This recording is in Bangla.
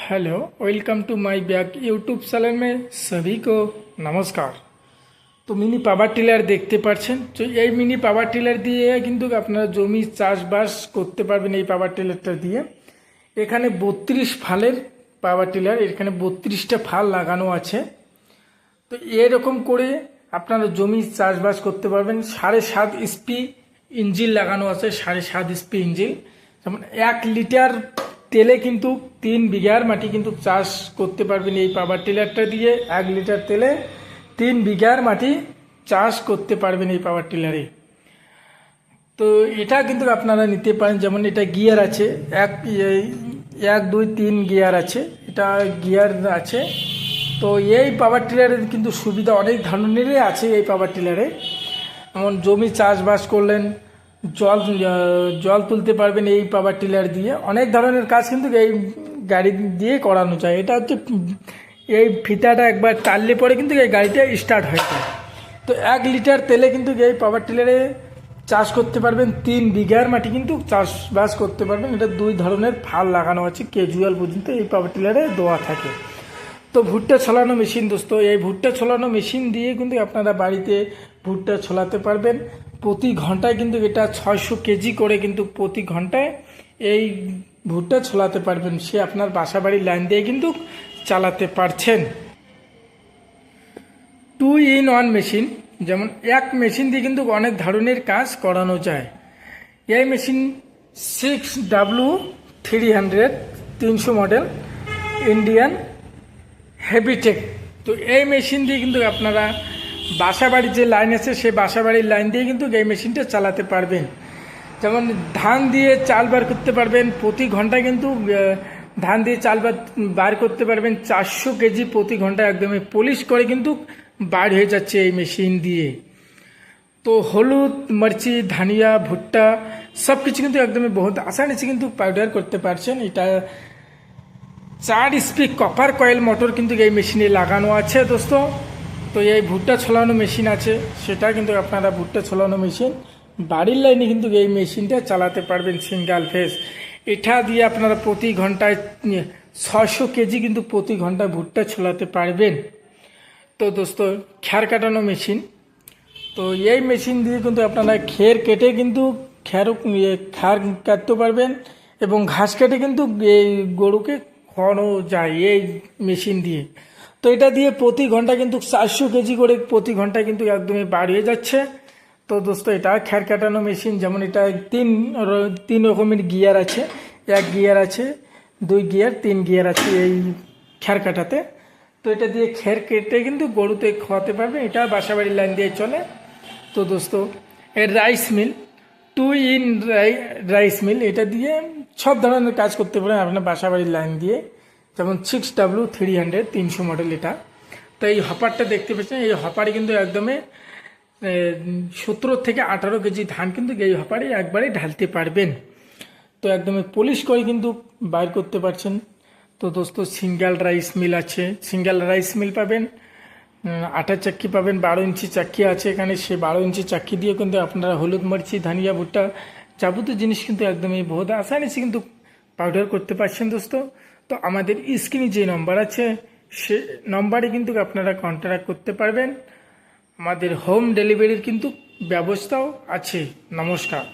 Hello, welcome to my back YouTube channel में सभी को नमस्कार। तो मिनी पावर টিলার দেখতে পাচ্ছেন। তো এই মিনি পাওয়ার টিলার দিয়ে কিন্তু আপনারা জমি চাষবাস করতে পারবেন। এই পাওয়ার টিলারটা দিয়ে এখানে 32 ফালের পাওয়ার টিলার, এখানে 32টা ফাল লাগানো আছে। তো এরকম করে আপনারা জমি চাষবাস করতে পারবেন। 7.5 এসপি ইঞ্জিন লাগানো আছে, 7.5 এসপি ইঞ্জিন। যেমন 1 লিটার তেলে কিন্তু 3 বিঘার মাটি কিন্তু চাষ করতে পারবেন এই পাওয়ার টিলারটা দিয়ে। 1 লিটার তেলে 3 বিঘার মাটি চাষ করতে পারবেন এই পাওয়ার টিলারে। তো এটা কিন্তু আপনারা নিতে পারেন। যেমন এটা গিয়ার আছে, 1 2 3 গিয়ার আছে, এটা গিয়ার আছে। তো এই পাওয়ার টিলারের কিন্তু সুবিধা অনেক ধরনেরই আছে এই পাওয়ার টিলারে। যেমন জমি চাষবাস করলেন, জল তুলতে পারবেন এই পাওয়ার টিলার দিয়ে। অনেক ধরনের কাজ কিন্তু এই গাড়ি দিয়ে করানো যায়। এটা হচ্ছে এই ফিতাটা একবার টানলে পরে কিন্তু এই গাড়িটা স্টার্ট হয়ে যায়। তো 1 লিটার তেলে কিন্তু এই পাওয়ার টিলারে চাষ করতে পারবেন, 3 বিঘার মাটি কিন্তু চাষবাস করতে পারবেন। এটা 2 ধরনের ফাল লাগানো আছে, ক্যাজুয়াল পর্যন্ত এই পাওয়ার টিলারে দেওয়া থাকে। তো ভুট্টা ছলানো মেশিন দোস্ত, এই ভুট্টা ছলানো মেশিন দিয়ে কিন্তু আপনারা বাড়িতে ভুট্টা ছলাতে পারবেন। প্রতি ঘন্টায় কিন্তু এটা 600 কেজি করে কিন্তু প্রতি ঘন্টায় এই ভুট্টা ছলাতে পারবেন। সে আপনার বাসা বাড়ির লাইন দিয়ে কিন্তু চালাতে পারছেন। 2 in 1 মেশিন, যেমন এক মেশিন দিয়ে কিন্তু অনেক ধরনের কাজ করানো যায়। এই মেশিন 6W300 300 মডেল ইন্ডিয়ান হেভিটেক। তো এই মেশিন দিয়ে কিন্তু আপনারা বাসা বাড়ির যে লাইন আছে সেই বাসা বাড়ির লাইন দিয়ে কিন্তু এই মেশিনটা চালাতে পারবেন। যেমন ধান দিয়ে চাল বার করতে পারবেন, প্রতি ঘন্টায় কিন্তু ধান দিয়ে চাল বার করতে পারবেন 400 কেজি প্রতি ঘন্টায় একদমই পলিশ করে কিন্তু বার হয়ে যাচ্ছে এই মেশিন দিয়ে। তো হলুদ, মরচি, ধনিয়া, ভুট্টা সব কিছু কিন্তু একদমই বহুত আসানি से কিন্তু পাউডার করতে পারছেন। এটা 4 স্পিড কপার কয়েল মোটর কিন্তু এই মেশিনে লাগানো আছে দোস্ত। তো এই ভুট্টা ছলানো মেশিন আছে, সেটা কিন্তু আপনারা ভুট্টা ছলানো মেশিন বাড়ির লাইনে কিন্তু এই মেশিনটা চালাতে পারবেন সিঙ্গেল ফেজ। এটা দিয়ে আপনারা প্রতি ঘন্টায় 600 কেজি কিন্তু প্রতি ঘন্টায় ভুট্টা ছলাতে পারবেন। তো দোস্ত খ্যার কাটানো মেশিন, তো এই মেশিন দিয়ে কিন্তু আপনারা খের কেটে কিন্তু খ্যার কাটতে পারবেন এবং ঘাস কেটে কিন্তু এই গরুকে খাওয়ানো যায় এই মেশিন দিয়ে। তো এটা দিয়ে প্রতি ঘন্টা কিন্তু 400 কেজি করে প্রতি ঘন্টায় কিন্তু একদমই বার হয়ে যাচ্ছে। তো দোস্ত এটা খ্যার কাটানো মেশিন। যেমন এটা 3 রকমের গিয়ার আছে, 1 গিয়ার আছে, 2 গিয়ার, 3 গিয়ার আছে এই খ্যার কাটাতে। তো এটা দিয়ে খের কেটে কিন্তু গরুতে খাওয়াতে পারবে, এটা বাসাবাড়ির লাইন দিয়ে চলে। তো দোস্ত এর rice mill, 2 in rice mill, এটা দিয়ে সব ধরনের কাজ করতে পারেন আপনার বাসাবাড়ির লাইন দিয়ে। যেমন 6W300 300 মডেল এটা। তো এই হপারটা দেখতে পাচ্ছেন, এই হপারে কিন্তু একদমই 17 থেকে 18 কেজি ধান কিন্তু এই হপারে একবারে ঢালতে পারবেন। তো একদমই পলিশ করে কিন্তু বাইর করতে পারছেন। তো দোস্ত সিঙ্গেল রাইস মিল আছে, সিঙ্গেল রাইস মিল পাবেন, আটা চাক্কি পাবেন, 12 ইঞ্চি চাক্কি আছে এখানে। সে 12 ইঞ্চি চাক্কি দিয়ে কিন্তু আপনারা হলুদ, মরিচি, ধনিয়া, ভুট্টা যাবতীয় জিনিস কিন্তু একদমই বহুত আসানি से কিন্তু পাউডার করতে পারছেন দোস্ত। তো আমাদের স্ক্রিনে যে নম্বর আছে সে নম্বরে কিন্তু আপনারা কন্ট্যাক্ট করতে পারবেন। আমাদের হোম ডেলিভারির কিন্তু ব্যবস্থাও আছে। নমস্কার।